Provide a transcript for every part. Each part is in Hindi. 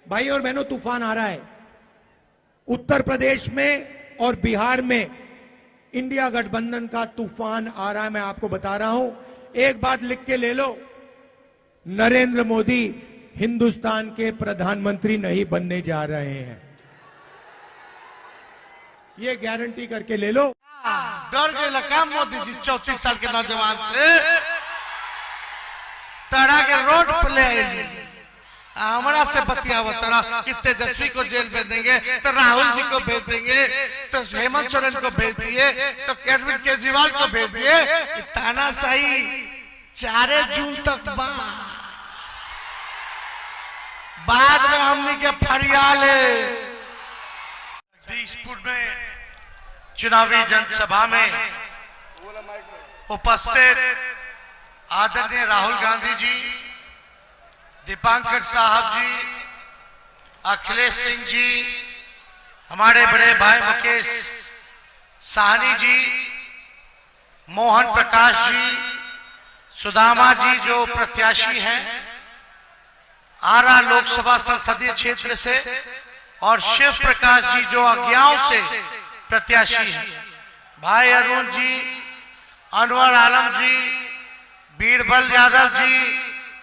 भाई और बहनों, तूफान आ रहा है उत्तर प्रदेश में और बिहार में। इंडिया गठबंधन का तूफान आ रहा है, मैं आपको बता रहा हूं। एक बात लिख के ले लो, नरेंद्र मोदी हिंदुस्तान के प्रधानमंत्री नहीं बनने जा रहे हैं, ये गारंटी करके ले लो। डर गए लगा मोदी जी 34 साल के नौजवान से तड़ा के रोड पे ले आएंगे। हमारा से बतिया तरा कि तेजस्वी को जेल भेज देंगे, तो राहुल जी को भेज देंगे, तो हेमंत सोरेन को भेज दिए, तो अरविंद केजरीवाल को भेज दिए। तानाशाही 4 जून तक बाद में हमने के फरियाल जगदीशपुर में चुनावी जनसभा में उपस्थित आदरणीय राहुल गांधी जी, दीपांकर साहब जी, अखिलेश सिंह जी, हमारे बड़े भाई मुकेश साहनी जी, मोहन प्रकाश जी, सुदामा जी जो प्रत्याशी हैं आरा लोकसभा संसदीय क्षेत्र से, और शिव प्रकाश जी जो अज्ञाओं से प्रत्याशी हैं, भाई अरुण जी, अनवर आलम जी, बीरबल यादव जी,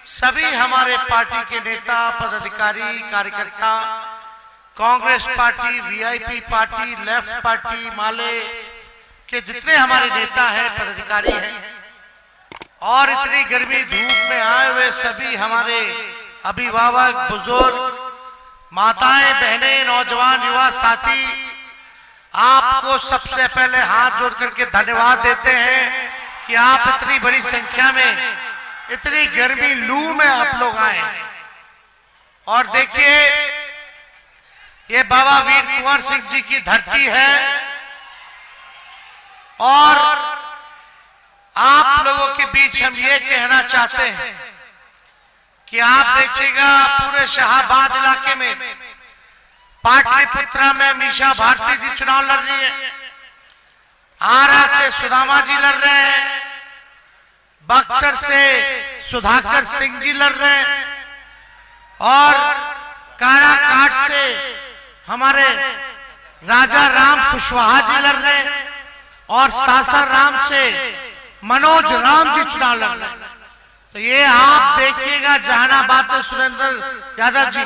सभी हमारे पार्टी के नेता, पदाधिकारी, कार्यकर्ता, Congress party, VIP party, left party, Maale के जितने हमारे नेता हैं, पदाधिकारी हैं, और इतनी गर्मी धूप में आए हुए सभी हमारे अभिभावक, बुजुर्ग, माताएं, बहनें, नौजवान, युवा साथी, आपको सबसे पहले हाथ जोड़ करके धन्यवाद देते हैं कि आप इतनी बड़ी संख्या में, इतनी गर्मी लू में आप लोग आए। और देखिए, ये बाबा वीर कुंवर सिंह जी की धरती है, और आप लोगों के बीच हम ये कहना चाहते हैं कि आप देखिएगा पूरे शाहाबाद इलाके में, पाटलिपुत्रा में मीशा भारती जी चुनाव लड़ रही है, आरा से सुदामा जी लड़ रहे हैं, बक्सर से सुधाकर सिंह जी लड़ रहे हैं, और काराकाट से हमारे राजा राम कुशवाहा जी लड़ रहे हैं, और सासाराम से मनोज राम जी चुनाव लड़ रहे हैं। तो ये आप देखिएगा, जहानाबाद से सुरेंद्र यादव जी,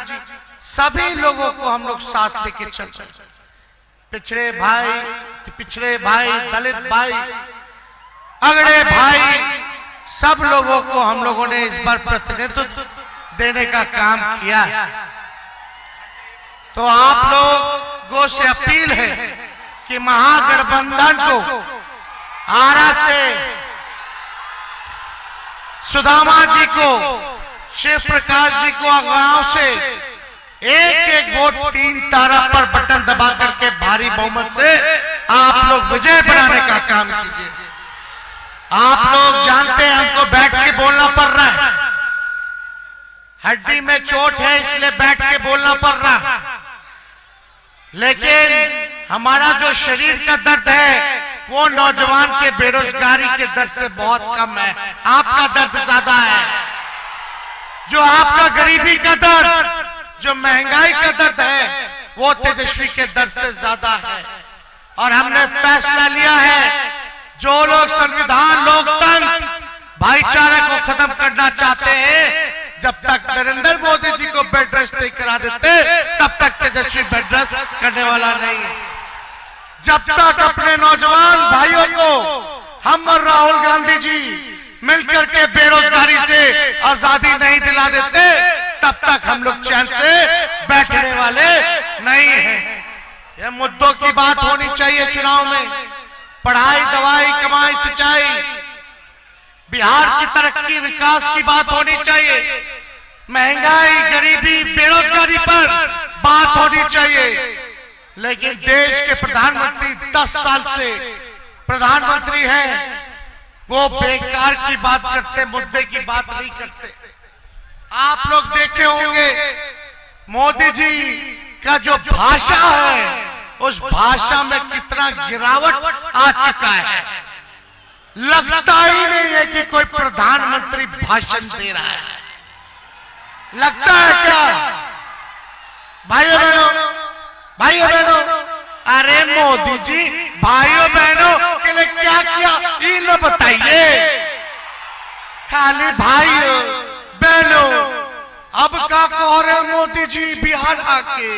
सभी लोगों को हम लोग साथ लेके चल रहे हैं। पिछड़े भाई, दलित भाई, अगड़े भाई, सब लोगों को हम लोगों ने इस बार प्रतिनिधित्व देने का काम किया। तो आप लोगों से अपील है कि महागठबंधन को आरा से सुदामा जी को, शिव प्रकाश जी को गांव से एक एक वोट 3 तारा पर बटन दबा करके भारी बहुमत से आप लोग विजय बनाने का काम कीजिए। आप लोग जानते हैं हमको बैठ के बोलना पड़ रहा है, हड्डी में चोट है इसलिए बैठ के बोलना पड़ रहा है, लेकिन हमारा जो शरीर का दर्द है वो नौजवान के बेरोजगारी के दर्द से बहुत कम है। आपका दर्द ज्यादा है, जो आपका गरीबी का दर्द, जो महंगाई का दर्द है, वो तेजस्वी के दर्द से ज्यादा है। और हमने फैसला लिया है, जो लोग संविधान, लोकतंत्र, भाईचारे को खत्म करना चाहते हैं, जब तक नरेंद्र मोदी जी को बेड रेस्ट नहीं करा देते, तब तक तेजस्वी बेड रेस्ट करने वाला नहीं है। जब तक अपने नौजवान भाइयों को हम और राहुल गांधी जी मिलकर के बेरोजगारी से आजादी नहीं दिला देते, तब तक हम लोग चैन से बैठने वाले नहीं हैं। ये मुद्दों की बात होनी चाहिए चुनाव में, पढ़ाई, दवाई, कमाई, सिंचाई, बिहार की तरक्की, विकास की बात होनी चाहिए, महंगाई, गरीबी, बेरोजगारी पर बात होनी चाहिए। लेकिन देश के प्रधानमंत्री 10 साल से प्रधानमंत्री हैं, वो बेकार की बात करते, मुद्दे की बात नहीं करते। आप लोग देखे होंगे मोदी जी का जो भाषा है, उस भाषा में कितना गिरावट आ चुका है। लगता ही नहीं है कि कोई प्रधानमंत्री भाषण दे रहा है। लगता है क्या मोदी जी भाइयों बहनों के लिए क्या किया ये न बताइए। खाली भाइयों बहनों अब क्या कह रहे मोदी जी बिहार आके,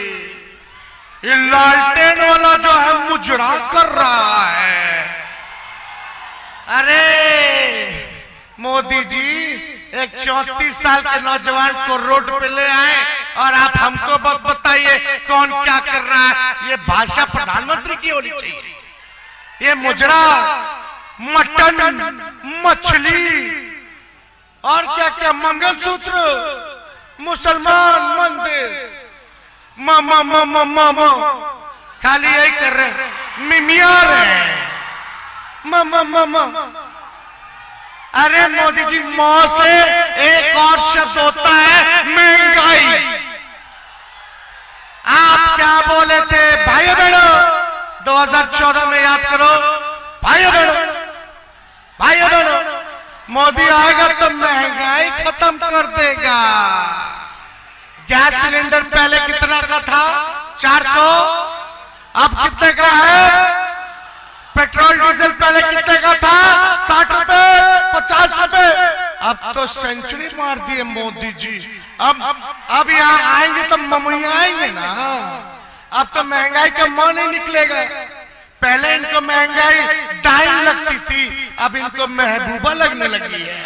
ये लालटेन वाला जो है मुजरा कर रहा है। अरे मोदी जी एक 34 साल के नौजवान को रोड पे ले आए और आप हमको बताइए कौन क्या कर रहा है। ये भाषा प्रधानमंत्री की होनी चाहिए। ये मुजरा, मटन, मछली और क्या क्या मंगलसूत्र, मुसलमान मंदिर, मामा मामा मामा खाली यही कर रहे, मिमिया रहे मामा मामा। अरे मोदी जी मौ से एक और शब्द होता है महंगाई। आप क्या बोले थे भाइयों बहनों 2014 में, याद करो भाइयों बहनों, भाइयों बहनों, मोदी आएगा तो महंगाई खत्म कर देगा। गैस सिलेंडर पहले कितना का था 400, अब कितने का है। पेट्रोल डीजल पहले कितने का था 60 रुपए 50 रुपए, अब तो सेंचुरी मार दिए मोदी जी। अब यहाँ आएंगे तो ममुइया आएंगे ना, अब तो महंगाई का मुंह नहीं निकलेगा। पहले इनको महंगाई डाइन लगती थी, अब इनको महबूबा लगने लगी है।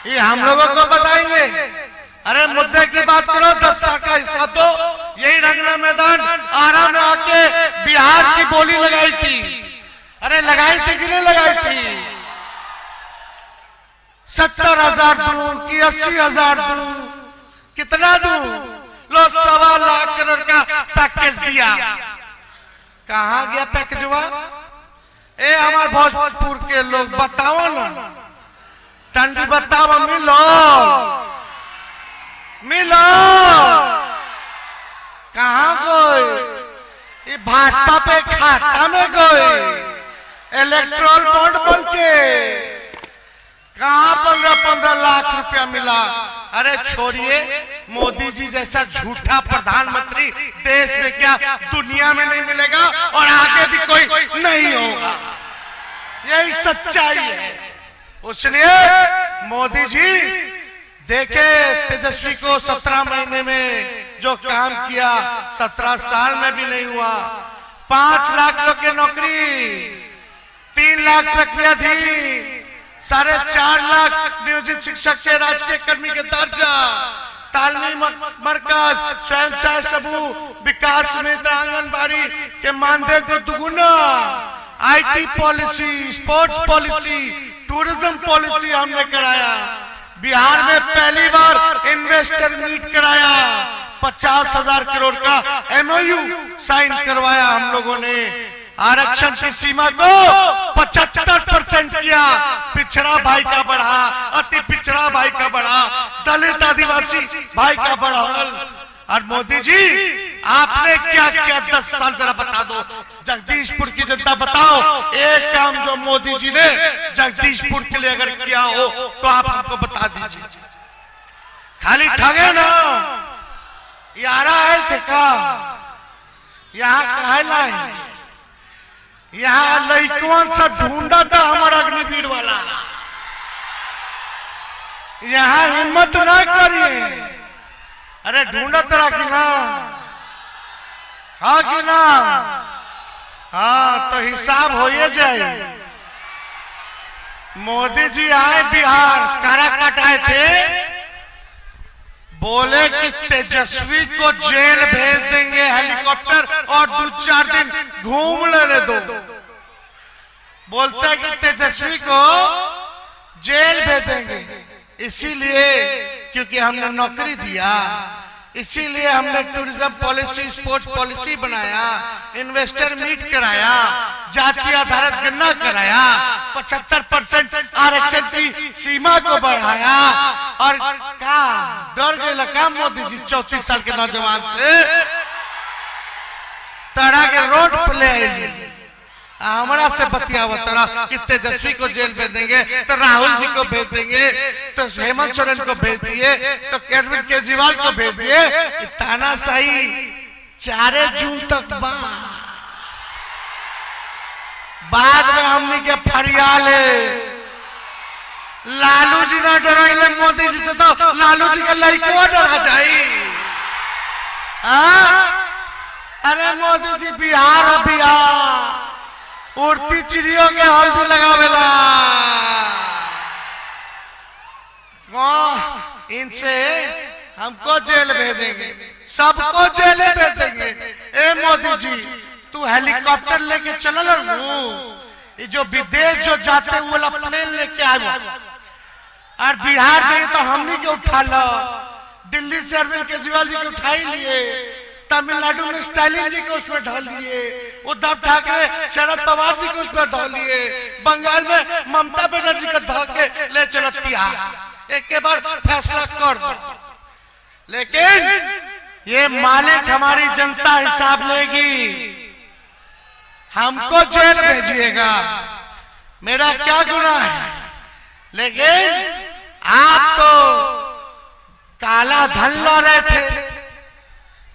ये हम लोगों को बताएंगे। अरे मुद्दे की बात करो, 10 साल का हिस्सा तो यही रंगना मैदान आरा में आके बिहार की बोली लगाई थी। अरे लगाई थी कि नहीं लगाई थी। 70,000 दूं कि 80,000 दूं, कितना दूं। लो 1.25 लाख करोड़ का पैकेज दिया। कहाँ गया पैकेजवा। ए हमारे भोजपुर के लोग बताओ ना, टंडी बताओ, मिलो मिलो। कहाँ गए। ये भाजपा पे खाता में गए इलेक्ट्रोल बॉन्ड बन के। कहाँ 15-15 लाख रुपया मिला। अरे छोड़िए, मोदी जी जैसा झूठा प्रधानमंत्री देश में क्या दुनिया में नहीं मिलेगा और आगे भी कोई नहीं होगा। यही सच्चाई है। इसलिए मोदी जी देखे तेजस्वी को 17 महीने में जो काम किया 17 साल में भी नहीं हुआ। 5 लाख लोग की नौकरी, 3 लाख प्रक्रिया थी, 4.5 लाख नियोजित शिक्षक के राजकीय कर्मी के दर्जा, तालमी मरकज, स्वयं सहायक समूह, विकास समिति, आंगनबाड़ी के मानदेय को दुगुना, IT policy, sports policy, tourism policy हमने कराया। बिहार में पहली बार इन्वेस्टर मीट कराया, 50,000 करोड़ का MOU साइन करवाया हम लोगों ने। आरक्षण की सीमा को 75% किया, पिछड़ा भाई का बढ़ा, अति पिछड़ा भाई का बढ़ा, दलित आदिवासी भाई का बढ़ा। और मोदी जी आपने क्या किया 10 साल जरा बता दो। जगदीशपुर की जनता बताओ, एक काम जो मोदी जी ने जगदीशपुर के लिए अगर किया हो तो आप हमको बता दीजिए। खाली ठगे ना, यारा आए थे का, यहाँ कहा लाए, यहाँ लड़कवन सब ढूंढा था हमारा अग्निवीर वाला। यहाँ हिम्मत ना करिए। अरे ढूंढा तरह की ना, हाँ कि ना, हाँ तो हिसाब हो ही जाए। मोदी जी आए बिहार, काराकाट आए थे, बोले कि तेजस्वी को जेल भेज देंगे हेलीकॉप्टर और 2-4 दिन घूम लेने दो। बोलते कि तेजस्वी को जेल भेज देंगे, इसीलिए क्योंकि हमने नौकरी दिया, इसीलिए हमने टूरिज्म पॉलिसी, स्पोर्ट्स पॉलिसी बनाया, इन्वेस्टर मीट कराया, जाति आधारित गणना कराया, 75% आरक्षण की सीमा को बढ़ाया। और क्या डर गए लगा मोदी जी 34 साल के नौजवान से। तरह के रोड पे ले आए, हमारा से बतियावा तरह कि तेजस्वी को जेल भेज देंगे, तो राहुल जी को भेज देंगे, तो हेमंत सोरेन को भेज दिए, तो अरविंद केजरीवाल को भेज दिए। तानाशाही 4 जून तक बाद में हमने के फरियाले लालू जी ना डराइले मोदी जी से, तो लालू जी का लड़को डरा जाए। अरे मोदी जी बिहार और बिहार उड़ती चिड़ियों के हल्दी लगावेला। इनसे हमको जेल भेजेंगे, सबको जेल भेज देंगे। ए मोदी जी तू हेलीकॉप्टर लेके चलो ना, ये जो विदेश जो जाते वो वाला प्लेन लेके आए, और बिहार जाइए तो हमनी के उठा लो। दिल्ली से अरविंद केजरीवाल जी को उठा ही लिए, तमिलनाडु में स्टालिन जी को उसमें ढाल लिए, उद्धव ठाकरे शरद पवार जी को उसमें ढाल लिए, बंगाल में ममता बनर्जी को ढाल के ले चलो तिहाड़। एक के बाद फैसला कर दो, लेकिन ये मालिक हमारी जनता हिसाब लेगी, हमको जेल भेजिएगा, मेरा क्या गुनाह है। लेकिन आप तो काला धन ला रहे थे।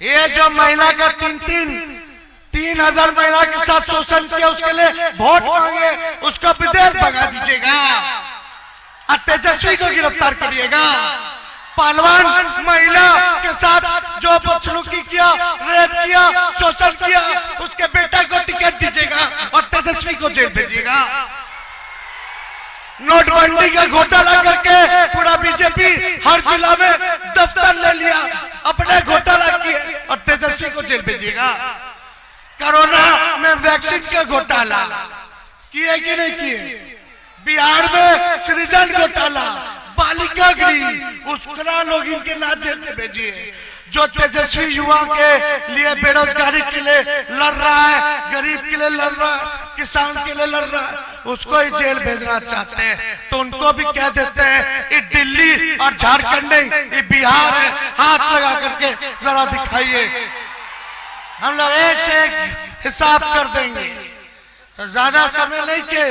ये जो महिला का 3,000 महिला के साथ शोषण किया, उसके लिए वोट मांगे, उसको विदेश भगा दीजिएगा और तेजस्वी को गिरफ्तार करिएगा। पहलवान महिला के साथ जो बदसलूकी किया, रेप किया, शोषण किया, उसके बेटा को टिकट दीजिएगा और तेजस्वी को जेल भेजिएगा। नोटबंदी का घोटाला करके पूरा बीजेपी हर जिला में दफ्तर ले लिया, अपने घोटाला किए और तेजस्वी को जेल भेजिएगा। कोरोना में वैक्सीन का घोटाला किए कि नहीं किए? बिहार में सृजन घोटाला, बालिका गृह, उसका लोग इनके ना जेल में भेजिए। जो तेजस्वी युवा के लिए बेरोजगारी के लिए लड़ रहा है, गरीब के लिए लड़ रहा है, किसान के लिए लड़ रहा है, उसको ही जेल भेजना चाहते हैं, तो उनको भी कह देते हैं ये दिल्ली और झारखंड नहीं, ये बिहार है, हाथ लगा करके जरा दिखाइए, हम लोग एक से एक हिसाब कर देंगे। तो ज्यादा समय नहीं के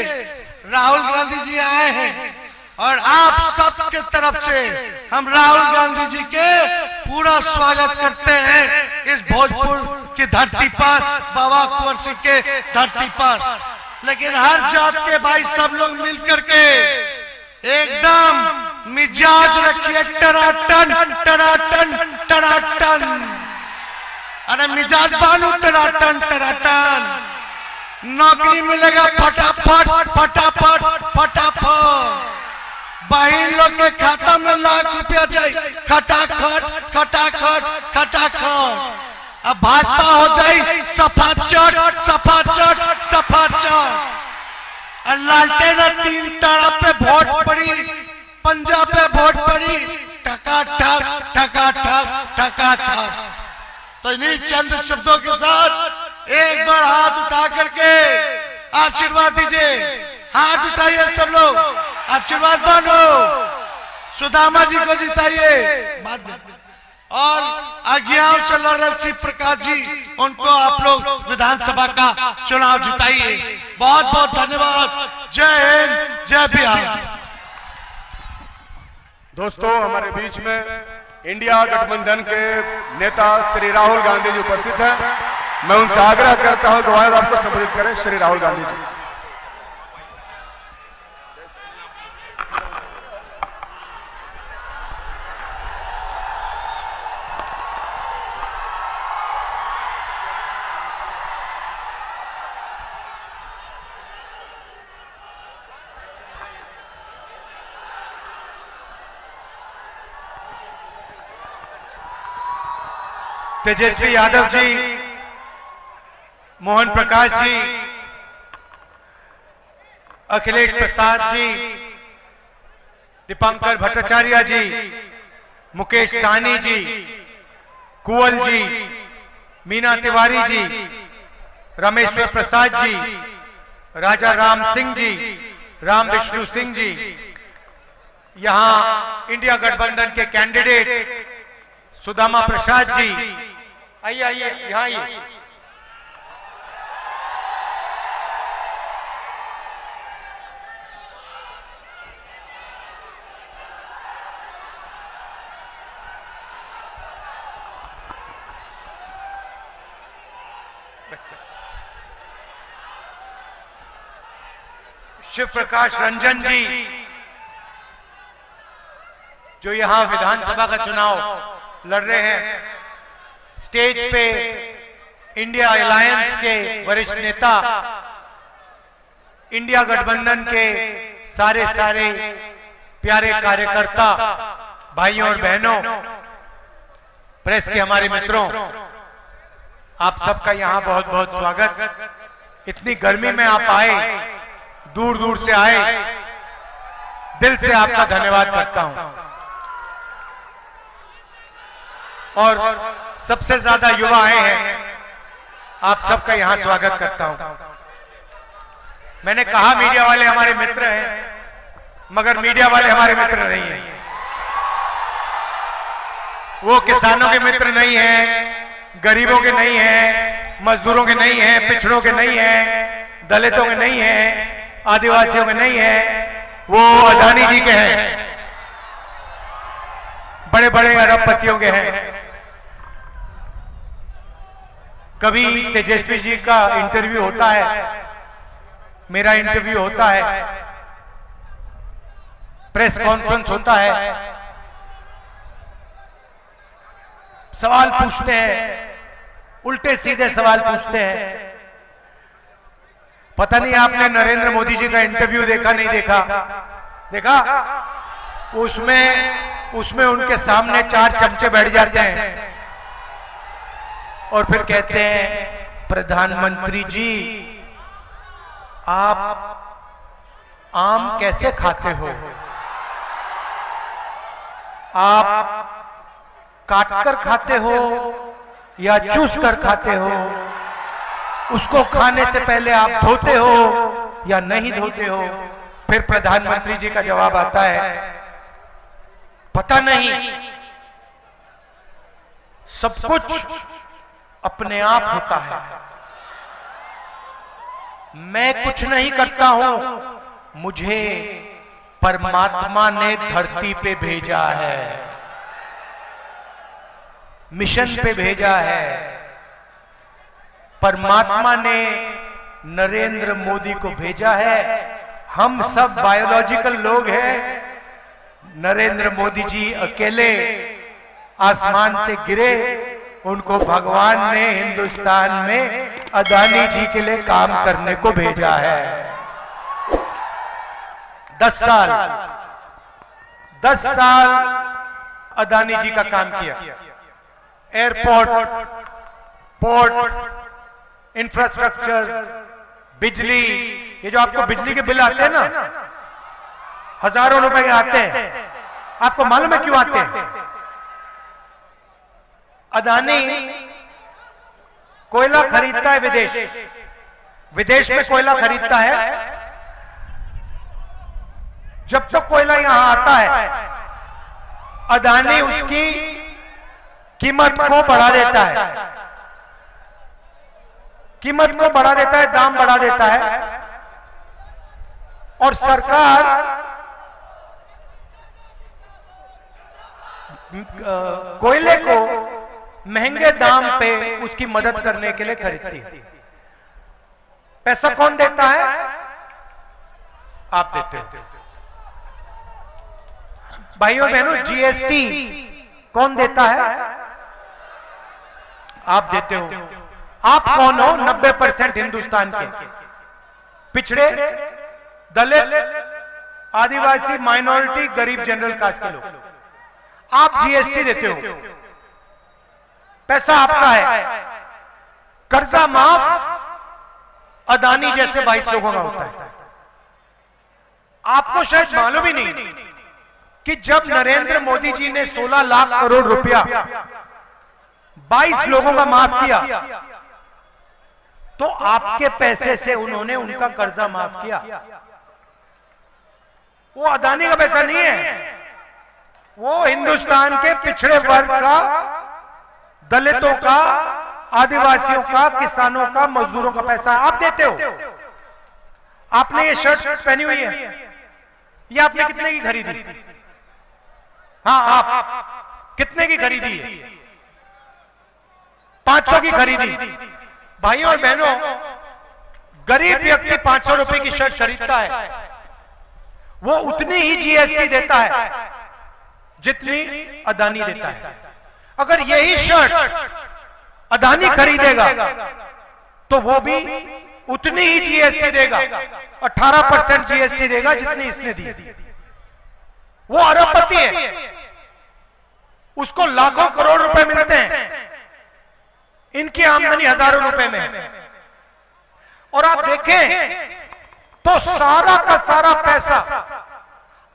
राहुल गांधी जी आए हैं और आप सबके तरफ से हम राहुल गांधी जी के पूरा स्वागत करते हैं इस भोजपुर की धरती पर, बाबा कुंवर सिंह के धरती पर। लेकिन हर जात के भाई सब लोग मिलकर के एकदम मिजाज रखिए टनाटन टनाटन टनाटन। अरे मिजाज बानू टनाटन टनाटन, नौकरी मिलेगा फटाफट फटाफट फटाफट, बहन लोग के खाता में ₹1,00,000 जाए खटाखट खटाखट खटाखट। अब भाजपा हो जाए सफाचट सफाचट सफाचट। और लालटेन 3 तारा पे वोट पड़ी, पंजाब पे वोट पड़ी, टकाटक टकाटक टकाटक। तो इन्हीं चंद शब्दों के साथ एक बार हाथ उठा करके आशीर्वाद दीजिए। हाथ उठाइए सब लोग, आशीर्वाद मानो, सुदामा जी को जिताइए। बाद में और अज्ञाओं से लड़ रहे शिव प्रकाश जी, उनको आप लोग विधानसभा का चुनाव जिताइए। बहुत बहुत धन्यवाद। जय हिंद, जय बिहार। दोस्तों, हमारे बीच में इंडिया गठबंधन के नेता श्री राहुल गांधी जी उपस्थित हैं। मैं उनसे आग्रह करता हूं कि वह आपको संबोधित करें। श्री राहुल गांधी जी। तेजस्वी यादव जी, मोहन प्रकाश जी, अखिलेश प्रसाद जी, दीपांकर भट्टाचार्य जी, मुकेश साहनी जी, कुंवल जी, मीना तिवारी जी, रमेश्वर प्रसाद जी, राजा राम सिंह जी, राम विष्णु सिंह जी, यहां इंडिया गठबंधन के कैंडिडेट सुदामा प्रसाद जी, आइए आइए यहाँ आइए। शिव प्रकाश रंजन जी, जो यहां विधानसभा का चुनाव लड़ रहे हैं, स्टेज पे इंडिया अलायंस के वरिष्ठ नेता, इंडिया गठबंधन के सारे प्यारे कार्यकर्ता, भाइयों और बहनों, प्रेस के हमारे मित्रों, आप सबका यहां बहुत बहुत स्वागत। इतनी गर्मी में आप आए, दूर दूर से आए, दिल से आपका धन्यवाद करता हूं। और सबसे ज्यादा युवा आए हैं, आप सबका यहां स्वागत करता हूं। मैंने कहा मीडिया वाले हमारे मित्र हैं, मगर मीडिया वाले हमारे मित्र नहीं हैं। वो किसानों के मित्र नहीं हैं, गरीबों के नहीं हैं, मजदूरों के नहीं हैं, पिछड़ों के नहीं हैं, दलितों के नहीं हैं, आदिवासियों के नहीं हैं, वो अदानी जी के हैं, बड़े बड़े अरबपतियों के हैं। कभी तेजस्वी जी का इंटरव्यू होता है, मेरा इंटरव्यू होता है, प्रेस कॉन्फ्रेंस होता है, सवाल पूछते हैं, उल्टे सीधे सवाल पूछते हैं। पता नहीं आपने नरेंद्र मोदी जी का इंटरव्यू देखा नहीं देखा? देखा? उसमें उनके सामने 4 चमचे बैठ जाते हैं और फिर कहते हैं, प्रधानमंत्री जी आप आम कैसे खाते हो? आप काटकर खाते हो या चूस कर खाते हो? उसको खाने से पहले आप धोते हो या नहीं धोते हो? फिर प्रधानमंत्री जी का जवाब आता है, पता नहीं, सब कुछ अपने आप होता है, मैं कुछ नहीं करता हूं, मुझे परमात्मा ने धरती पे भेजा है, मिशन पे भेजा है। परमात्मा ने नरेंद्र मोदी को भेजा है। हम सब बायोलॉजिकल लोग हैं, नरेंद्र मोदी जी अकेले आसमान से गिरे, उनको भगवान ने हिंदुस्तान में अदानी जी के लिए काम करने को भेजा है। 10 साल अदानी जी का काम किया। एयरपोर्ट, पोर्ट, इंफ्रास्ट्रक्चर, बिजली, ये जो आपको बिजली के बिल आते हैं ना, हजारों रुपए के आते हैं, आपको मालूम है क्यों आते हैं? अदानी कोयला खरीदता है विदेश में कोयला खरीदता है। जब तक कोयला यहां आता है, अदानी उसकी कीमत को बढ़ा देता है, कीमत को बढ़ा देता है, दाम बढ़ा देता है, और सरकार कोयले को महंगे दाम पे उसकी मदद करने के लिए खरीदती है। पैसा कौन देता है? आप देते हो। भाइयों बहनों, जीएसटी कौन देता है? आप देते हो। आप कौन हो? 90% हिंदुस्तान के पिछड़े, दलित, आदिवासी, माइनॉरिटी, गरीब, जनरल कास्ट के लोग, आप जीएसटी देते हो। पैसा आपका है। कर्जा माफ अदानी जैसे 22 लोगों का होता है। आपको शायद मालूम ही नहीं कि जब नरेंद्र मोदी जी ने 16 लाख करोड़ रुपया 22 लोगों का माफ किया, तो आपके पैसे से उन्होंने उनका कर्जा माफ किया। वो अदानी का पैसा नहीं है, वो हिंदुस्तान के पिछड़े वर्ग का, दलितों का, आदिवासियों का, किसानों का, मजदूरों का पैसा आप देते हो। आपने ये शर्ट पहनी हुई है, ये आपने कितने की खरीदी? हाँ, आप कितने की खरीदी है? 500 की खरीदी। भाइयों और बहनों, गरीब व्यक्ति 500 रुपए की शर्ट खरीदता है, वो उतनी ही जीएसटी देता है जितनी अदानी देता है। अगर यही शर्ट अदानी खरीदेगा तो वो भी उतनी ही जीएसटी देगा, 18% जीएसटी देगा जितनी इसने दी। वो अरबपति है, उसको लाखों करोड़ रुपए मिलते हैं, इनकी आमदनी हजारों रुपए में है। और आप देखें तो सारा का सारा पैसा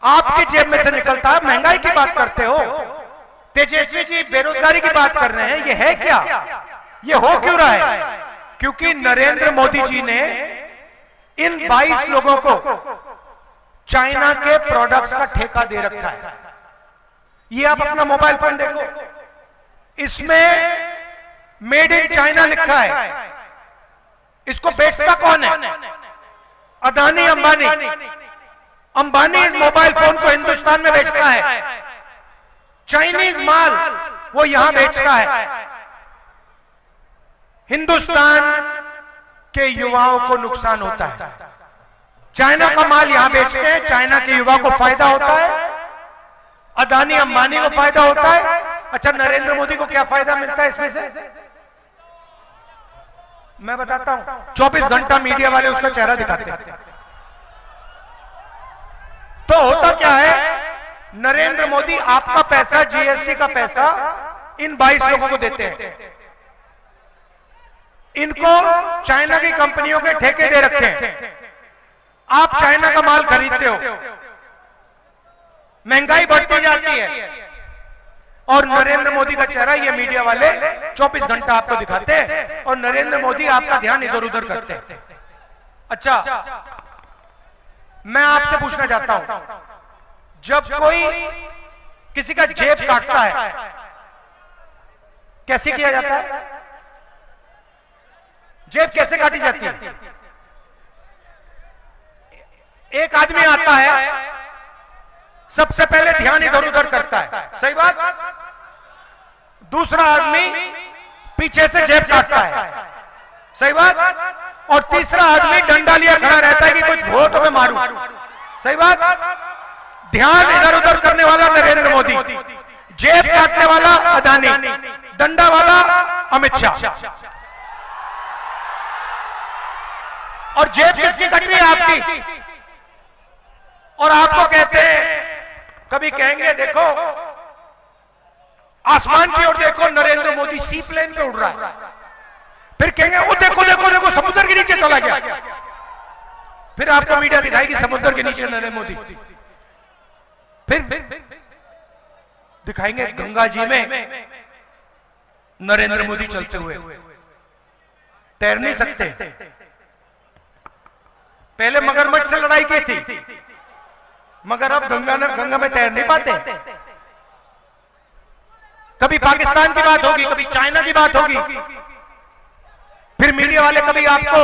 आपकी जेब में से निकलता है। महंगाई की बात करते हो, तेजस्वी जी बेरोजगारी की बात कर रहे हैं, ये है क्या? ये हो क्यों रहा है? क्योंकि नरेंद्र मोदी जी ने इन 22 लोगों को चाइना के प्रोडक्ट्स का ठेका दे रखा है। ये आप अपना मोबाइल फोन देखो, इसमें मेड इन चाइना लिखा है। इसको बेचता कौन है? अदानी अंबानी। अंबानी इस मोबाइल फोन को हिंदुस्तान में बेचता है, चाइनीज माल वो यहां बेचता है। हिंदुस्तान के युवाओं को नुकसान होता है। चाइना का माल यहां बेचते हैं, चाइना के युवा को फायदा होता है, अदानी अंबानी को फायदा होता है। अच्छा, नरेंद्र मोदी को क्या फायदा मिलता है इसमें से? मैं बताता हूं। 24 घंटा मीडिया वाले उसका चेहरा दिखाते हैं। तो होता क्या है, नरेंद्र मोदी आपका पैसा, जीएसटी का पैसा इन 22 लोगों को देते हैं। इनको चाइना की कंपनियों के ठेके दे रखे हैं। आप चाइना का माल खरीदते हो, महंगाई बढ़ती जाती है, और नरेंद्र मोदी का चेहरा ये मीडिया वाले 24 घंटा आपको दिखाते हैं, और नरेंद्र मोदी आपका ध्यान इधर उधर करते हैं। अच्छा, मैं आपसे पूछना चाहता हूं, जब कोई किसी का जेब काटता है कैसे किया जाता है? जेब कैसे काटी जाती है? एक आदमी आता है, सबसे पहले ध्यान इधर उधर करता है, सही बात। दूसरा आदमी पीछे से जेब काटता है, सही बात। और तीसरा आदमी डंडा लिया खड़ा रहता है कि कोई धो तो मैं मारूं, सही बात। ध्यान इधर उधर करने वाला नरेंद्र मोदी, जेब काटने वाला अदानी, डंडा वाला अमित शाह। और जेब किसकी कट रही है? आपकी। और आपको कहते हैं, कभी कहेंगे देखो आसमान की ओर देखो, नरेंद्र मोदी सी प्लेन पे उड़ रहा है। फिर कहेंगे वो देखो देखो देखो समुद्र के नीचे चला गया। फिर आपको मीडिया दिखाएगी समुद्र के नीचे नरेंद्र मोदी। फिर दिखाएंगे गंगा जी में नरेंद्र मोदी चलते हुए। तैर नहीं सकते। पहले मगरमच्छ से लड़ाई की थी, मगर अब गंगा में तैर नहीं पाते। कभी पाकिस्तान की बात होगी, कभी चाइना की बात होगी, फिर मीडिया वाले कभी आपको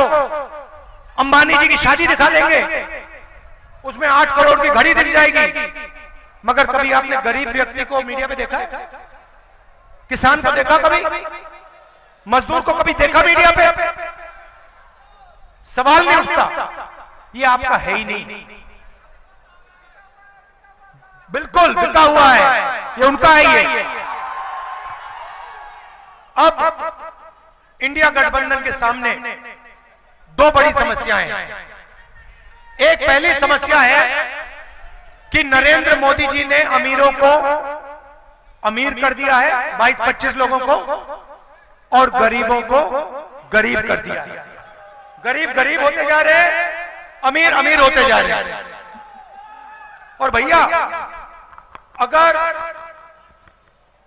अंबानी जी की शादी दिखा देंगे, उसमें 8 करोड़ की घड़ी दिख जाएगी। मगर कभी आपने गरीब व्यक्ति को मीडिया पे देखा है? किसान को देखा कभी? मजदूर को कभी देखा मीडिया पे? सवाल नहीं उठता। ये आपका है ही नहीं, बिल्कुल बिका हुआ है, ये उनका है। ये अब इंडिया गठबंधन के सामने 2 बड़ी समस्याएं हैं। एक पहली समस्या है कि नरेंद्र मोदी जी ने अमीरों को अमीर कर दिया है, 22-25 लोगों को, और गरीबों को गरीब कर दिया है। गरीब गरीब होते जा रहे हैं, अमीर अमीर होते जा रहे हैं। और भैया, अगर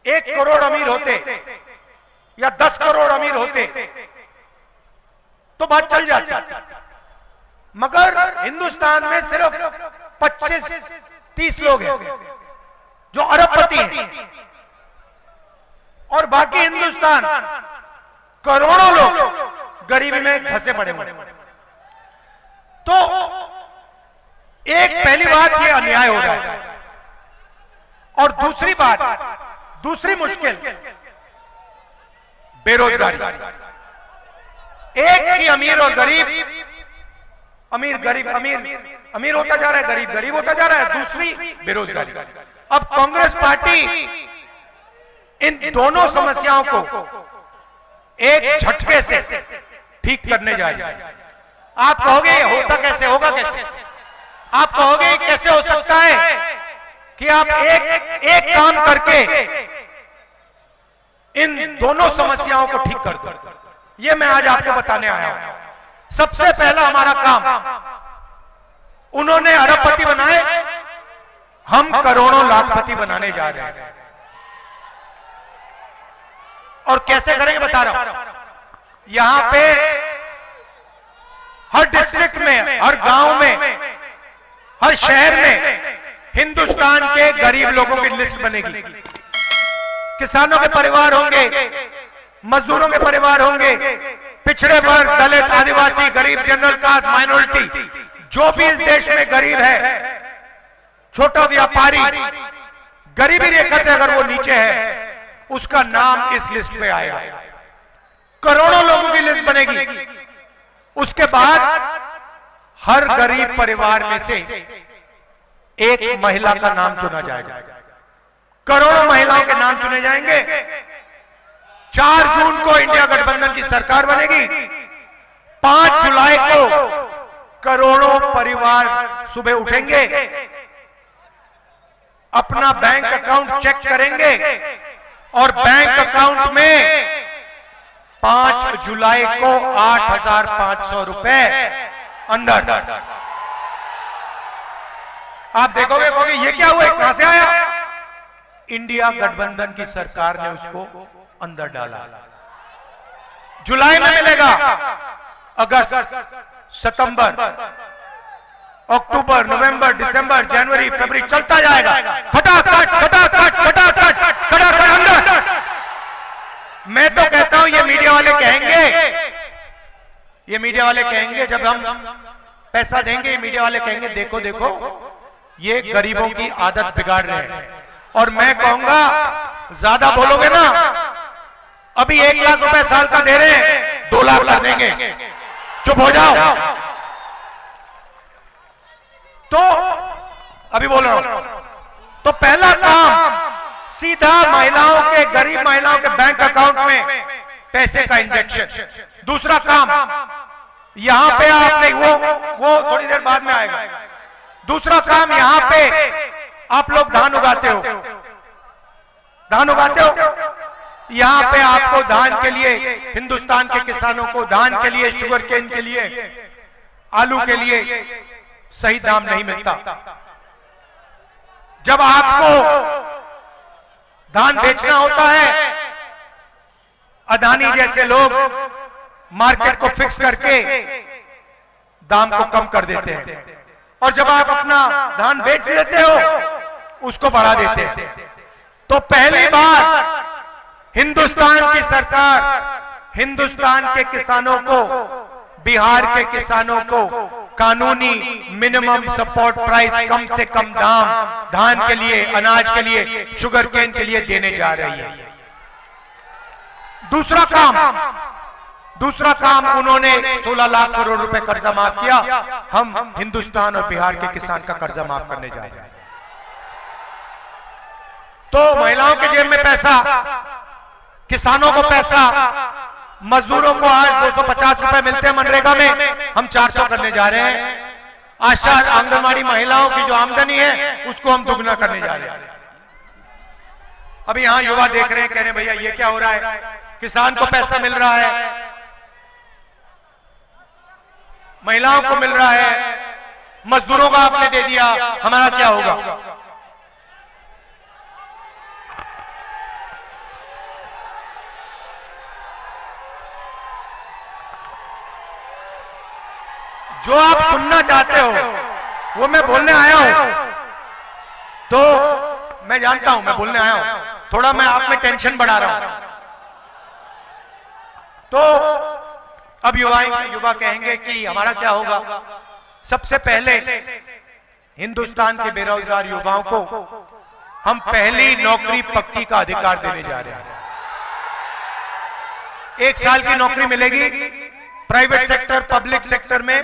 1 करोड़ अमीर होते या 10 करोड़ अमीर होते तो बात चल जाती। मगर हिंदुस्तान में सिर्फ 25-30 लोग हैं जो अरबपति हैं, और बाकी हिंदुस्तान करोड़ों लोग गरीबी में धंसे पड़े हुए। तो एक पहली बात ये अन्याय हो रहा है, और दूसरी बात, दूसरी मुश्किल बेरोजगारी। एक ही अमीर और गरीब, अमीर गरीब, अमीर होता जा रहा है, गरीब गरीब होता जा रहा है। दूसरी बेरोजगारी। अब कांग्रेस पार्टी इन दोनों समस्याओं को एक झटके से ठीक करने जा रही है। आप कहोगे ये होता कैसे, होगा कैसे? आप कहोगे कैसे हो सकता है कि आप एक काम करके इन दोनों समस्याओं को ठीक कर दो? ये मैं आज आपको बताने आया हूं। सबसे पहला हमारा काम, उन्होंने अरबपति बनाए, हम करोड़ों लाखपति बनाने जा रहे हैं। और कैसे करेंगे बता रहा हूं। यहां पे हर डिस्ट्रिक्ट में, हर गांव में, हर शहर में हिंदुस्तान के गरीब लोगों की लिस्ट बनेगी। किसानों के परिवार होंगे, मजदूरों के परिवार होंगे, पिछड़े वर्ग, दलित, आदिवासी, गरीब, जनरल कास्ट, माइनॉरिटी, जो भी इस देश में गरीब है, छोटा व्यापारी, गरीबी रेखा से अगर वो नीचे है, उसका नाम इस लिस्ट पे आएगा। करोड़ों लोगों की लिस्ट बनेगी। उसके बाद हर गरीब परिवार में से एक महिला का नाम चुना जाएगा। करोड़ों महिलाओं के नाम चुने जाएंगे। 4 जून को इंडिया गठबंधन की सरकार बनेगी। 5 जुलाई को करोड़ों परिवार सुबह उठेंगे, अपना बैंक अकाउंट चेक करेंगे और बैंक अकाउंट में 5 जुलाई को 8,500 रुपए अंदर। आप देखोगे कहोगे ये क्या हुआ, कहां से आया? इंडिया गठबंधन की सरकार ने उसको अंदर डाला। जुलाई में मिलेगा, अगस्त, सितंबर, अक्टूबर, नवंबर, दिसंबर, जनवरी, फरवरी, चलता जाएगा। खटाखट खटाखट खटाखट खटाखट अंदर। मैं तो कहता हूं ये मीडिया वाले कहेंगे, जब हम पैसा देंगे, ये मीडिया वाले कहेंगे देखो देखो ये गरीबों की आदत बिगाड़ रहे हैं। और मैं कहूंगा ज्यादा बोलोगे ना, अभी 1 लाख रुपए साल का दे रहे हैं, 2 लाख कर देंगे, चुप हो जाओ। तो अभी बोल रहा हूं, तो पहला काम सीधा महिलाओं के, गरीब महिलाओं के बैंक अकाउंट में पैसे का इंजेक्शन। दूसरा काम, यहां पे आपने वो थोड़ी देर बाद में आएगा। दूसरा काम, यहां पे आप लोग धान उगाते हो, यहां पे आपको धान के लिए, हिंदुस्तान के किसानों को धान के लिए, शुगर केन के लिए, आलू के लिए सही दाम नहीं मिलता। जब आपको धान बेचना होता है, अदानी जैसे लोग मार्केट को फिक्स करके दाम को कम कर देते हैं, और जब आप अपना धान बेच देते हो उसको बढ़ा देते हैं। तो पहली बार हिंदुस्तान की सरकार हिंदुस्तान के किसानों को, बिहार के किसानों को कानूनी मिनिमम सपोर्ट प्राइस, कम से कम दाम धान के लिए, अनाज के लिए, शुगर केन के लिए देने जा रही है। दूसरा काम उन्होंने 16 लाख करोड़ रुपए कर्जा माफ किया। हम हिंदुस्तान और बिहार के किसान का कर्जा माफ करने जा रहे हैं। तो महिलाओं के जेब में पैसा, किसानों को पैसा, मजदूरों को आज 250 रुपए मिलते हैं मनरेगा में, हम 400 करने जा रहे हैं। आशा आंगनवाड़ी महिलाओं की जो आमदनी है उसको हम दुगना करने जा रहे हैं। अभी यहां युवा देख रहे हैं, कह रहे हैं भैया ये क्या हो रहा है, किसान को पैसा मिल रहा है, महिलाओं को मिल रहा है, मजदूरों का आपने दे दिया, हमारा क्या होगा? जो आप सुनना चाहते हो वो मैं बोलने आया हूं, तो मैं जानता हूं मैं बोलने आया हूं, थोड़ा मैं आप में टेंशन बढ़ा रहा हूं। तो अब युवा कहेंगे कि हमारा क्या होगा? सबसे पहले हिंदुस्तान के बेरोजगार युवाओं को हम पहली नौकरी पक्की का अधिकार देने जा रहे हैं। 1 साल की नौकरी मिलेगी, प्राइवेट सेक्टर, पब्लिक सेक्टर में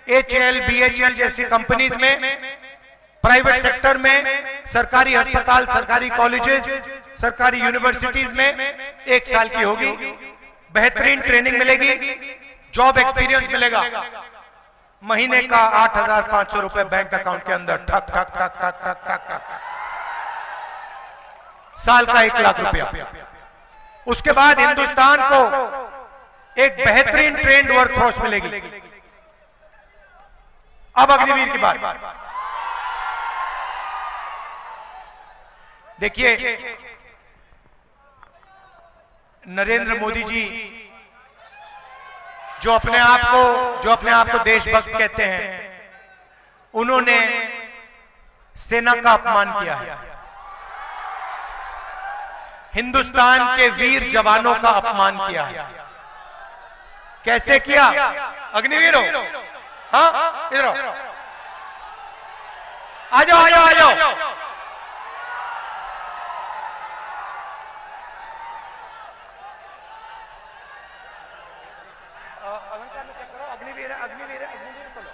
HAL, BHEL जैसी कंपनीज में, प्राइवेट सेक्टर में सरकारी अस्पताल, सरकारी कॉलेजेस, सरकारी यूनिवर्सिटीज में 1 साल की होगी। बेहतरीन ट्रेनिंग मिलेगी, जॉब एक्सपीरियंस मिलेगा। महीने का 8,500 रुपए बैंक अकाउंट के अंदर ठक ठक ठक ठक ठक ठक ठक। साल का 1 लाख रुपया। उसके बाद हिंदुस्तान को एक बेहतरीन ट्रेंड वर्कफोर्स मिलेगी। अब अग्निवीर की बात देखिए, नरेंद्र मोदी जी जो अपने आप को देशभक्त कहते हैं, उन्होंने सेना का अपमान किया है, हिंदुस्तान के वीर जवानों का अपमान किया है। कैसे किया? अग्निवीर हो, हाँ इधर आओ, आ जाओ आ जाओ आ जाओ। अग्निवीर है, अग्निवीर है, अग्निवीर बोलो।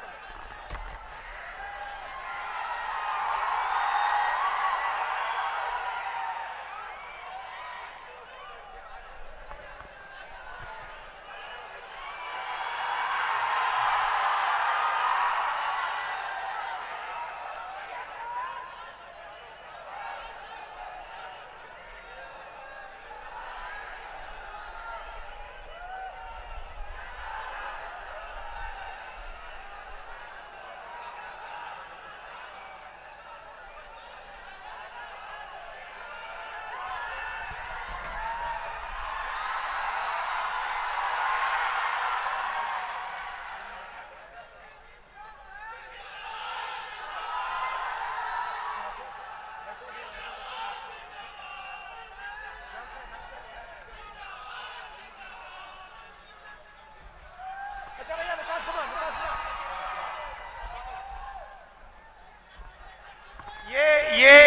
ये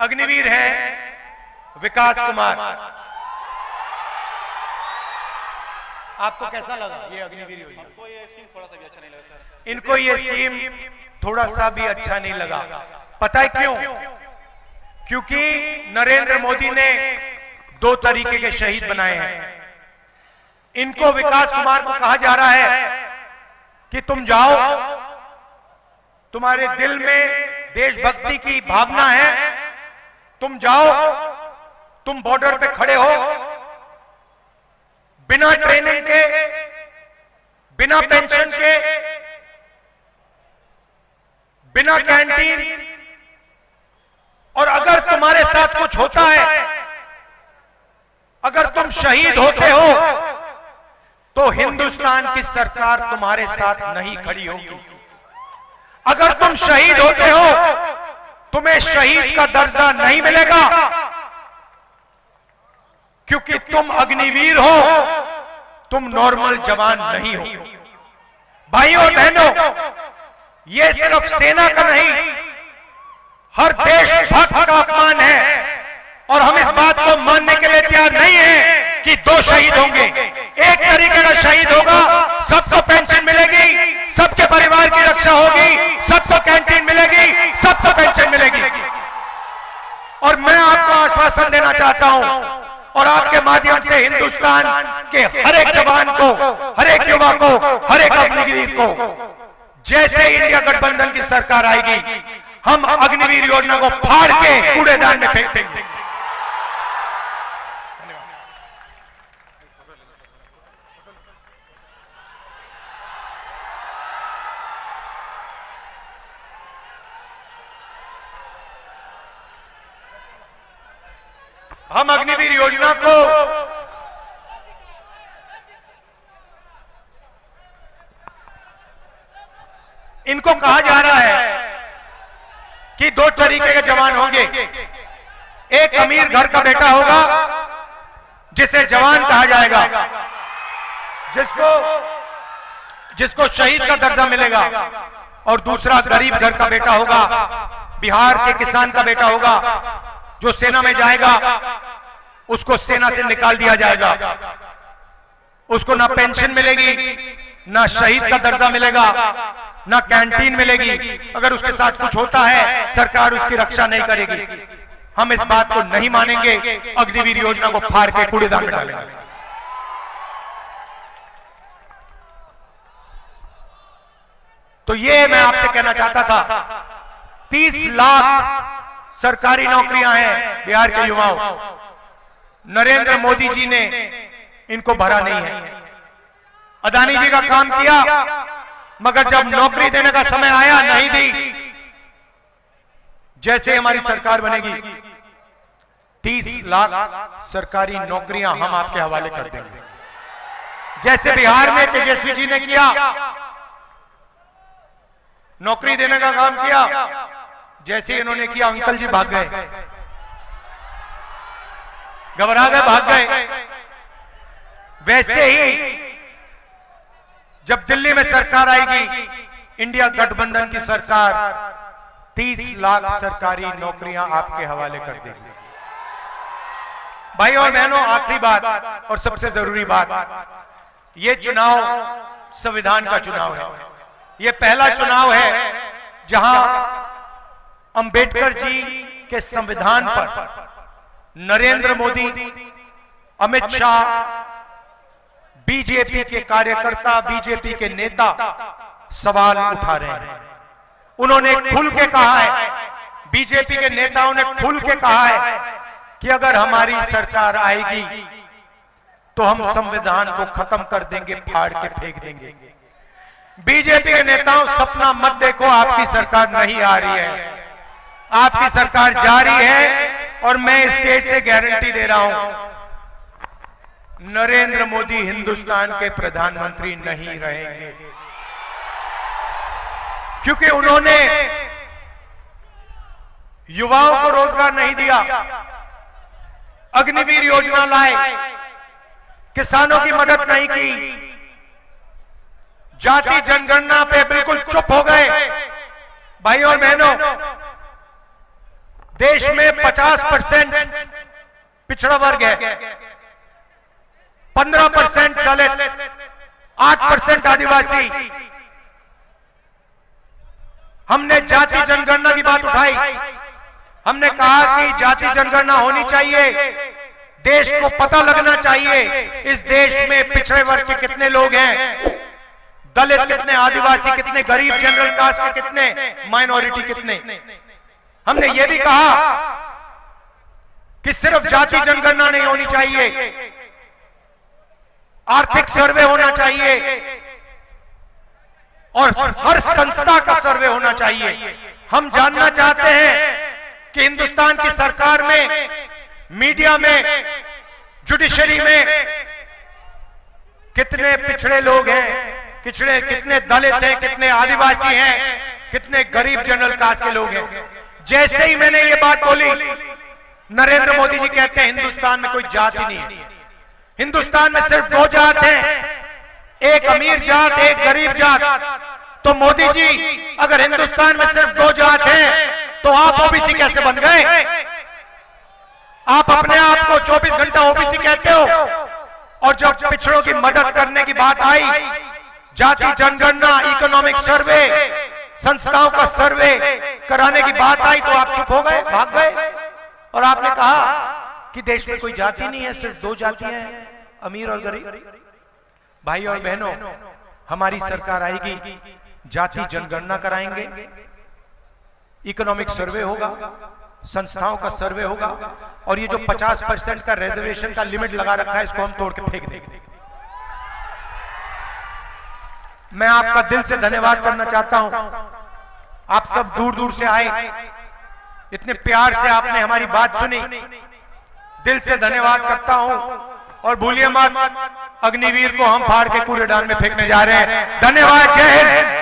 अग्निवीर है विकास कुमार। आपको कैसा लगा ये अग्निवीर योजना? हमको ये स्कीम थोड़ा सा भी अच्छा नहीं लगा सर। इनको ये स्कीम थोड़ा सा भी अच्छा नहीं लगा। पता है क्यों? क्योंकि नरेंद्र मोदी ने 2 तरीके के शहीद बनाए हैं। इनको विकास कुमार को कहा जा रहा है कि तुम जाओ, तुम्हारे दिल में देशभक्ति की भावना है, तुम जाओ, तुम बॉर्डर पे खड़े हो, बिना ट्रेनिंग के, बिना पेंशन के, बिना कैंटीन, और अगर तुम्हारे साथ कुछ होता है, अगर तुम शहीद होते हो, तो हिंदुस्तान की सरकार तुम्हारे साथ नहीं खड़ी होगी। अगर तुम शहीद होते हो, तुम्हें शहीद का दर्जा नहीं मिलेगा, क्योंकि तुम अग्निवीर हो, तुम नॉर्मल जवान नहीं हो। भाइयों और बहनों, यह सिर्फ सेना का नहीं, हर देशभक्त का अपमान है, और हम इस बात को मानने के लिए तैयार नहीं है कि 2 शहीद होंगे। एक तरीके का शहीद होगा, सबको पेंशन मिलेगी, सबके परिवार की रक्षा होगी, सबको कैंटीन मिलेगी, सबको पेंशन मिलेगी। और मैं आपको आश्वासन देना चाहता हूं, और आपके माध्यम से हिंदुस्तान के हर एक जवान को, हर एक युवा को, हर एक अग्निवीर को, जैसे इंडिया गठबंधन की सरकार आएगी, हम अग्निवीर योजना को फाड़ के कूड़ेदान में फेंक देंगे। हम अग्निवीर योजना को इनको कहा जा रहा है कि 2 तरीके के जवान होंगे। एक अमीर घर का बेटा होगा, जिसे जवान कहा जाएगा, जिसको शहीद का दर्जा मिलेगा, और दूसरा गरीब घर का बेटा होगा, बिहार के किसान का बेटा होगा, जो सेना में जाएगा, उसको सेना से निकाल दिया जाएगा। उसको ना पेंशन मिलेगी, ना शहीद का दर्जा मिलेगा, ना कैंटीन मिलेगी। अगर उसके साथ कुछ होता है सरकार उसकी रक्षा नहीं करेगी। हम इस बात को नहीं मानेंगे, अग्निवीर योजना को फाड़ के कूड़ेदान में डालेंगे। तो ये मैं आपसे कहना चाहता था, 30 लाख सरकारी नौकरियां हैं बिहार के युवाओं, नरेंद्र मोदी जी ने इनको भरा नहीं है। अदानी जी का काम किया, मगर जब नौकरी देने का समय आया नहीं दी। जैसे हमारी सरकार बनेगी 30 लाख सरकारी नौकरियां हम आपके हवाले कर देंगे। जैसे बिहार में तेजस्वी जी ने किया, नौकरी देने का काम किया, जैसे इन्होंने किया अंकल जी भाग गए, घबरा गए, भाग गए। वैसे ही जब दिल्ली में सरकार आएगी, इंडिया गठबंधन की सरकार 30 लाख सरकारी नौकरियां आपके हवाले कर देगी। भाई और बहनों, आखिरी बात और सबसे जरूरी बात, यह चुनाव संविधान का चुनाव है। यह पहला चुनाव है जहां अंबेडकर जी के संविधान पर नरेंद्र मोदी, अमित शाह, बीजेपी के कार्यकर्ता, बीजेपी के नेता सवाल उठा रहे हैं। उन्होंने खुल के कहा है, बीजेपी के नेताओं ने खुल के कहा है कि अगर हमारी सरकार आएगी तो हम संविधान को खत्म कर देंगे, फाड़ के फेंक देंगे। बीजेपी के नेताओं, सपना मत देखो, आपकी सरकार नहीं आ रही है, आपकी सरकार जारी है। और मैं स्टेज से गारंटी दे रहा हूं, नरेंद्र मोदी हिंदुस्तान के प्रधानमंत्री नहीं रहेंगे, क्योंकि उन्होंने युवाओं को रोजगार नहीं दिया, अग्निवीर योजना लाए, किसानों की मदद नहीं की, जाति जनगणना पे बिल्कुल चुप हो गए। भाई और बहनों, देश में 50% पिछड़ा वर्ग है, 15% दलित, 8% आदिवासी। हमने जाति जनगणना की बात उठाई, हमने कहा कि जाति जनगणना होनी चाहिए, देश को पता लगना चाहिए इस देश में पिछड़े वर्ग के कितने लोग हैं, दलित कितने, आदिवासी कितने, गरीब जनरल कास्ट के कितने, माइनॉरिटी कितने। हमने यह भी कहा कि सिर्फ जाति जनगणना नहीं होनी चाहिए, आर्थिक सर्वे होना चाहिए और हर संस्था का सर्वे होना चाहिए। हम जानना चाहते हैं कि हिंदुस्तान की सरकार में, मीडिया में, जुडिशरी में कितने पिछड़े लोग हैं, कितने दलित हैं, कितने आदिवासी हैं, कितने गरीब जनरल कास्ट के लोग हैं। जैसे ही मैंने ये बात बोली, नरेंद्र मोदी जी कहते हैं हिंदुस्तान में कोई जाति नहीं है, हिंदुस्तान में सिर्फ 2 जात हैं, एक अमीर जात, एक गरीब जात। तो मोदी जी, अगर हिंदुस्तान में सिर्फ 2 जात हैं तो आप ओबीसी कैसे बन गए? आप अपने आप को 24 घंटा ओबीसी कहते हो, और जब पिछड़ों की मदद करने की बात आई, जाति जनगणना, इकोनॉमिक सर्वे, संस्थाओं का सर्वे कराने की बात आई, तो आप चुप हो गए, भाग गए और आपने कहा कि देश में कोई जाति नहीं है, सिर्फ 2 जातियां हैं, अमीर और गरीब। भाई और बहनों, हमारी सरकार आएगी, जाति जनगणना कराएंगे, इकोनॉमिक सर्वे होगा, संस्थाओं का सर्वे होगा, और ये जो 50% का रिजर्वेशन का लिमिट लगा रखा है, इसको हम तोड़ के फेंक देंगे। मैं आपका दिल से धन्यवाद करना चाहता हूं। आप सब दूर दूर से आए, इतने प्यार से आपने हमारी बात सुनी, दिल से धन्यवाद करता हूं। और भूलिए मत, अग्निवीर को हम फाड़ के कूड़ेदान में फेंकने जा रहे हैं। धन्यवाद, जय हिंद।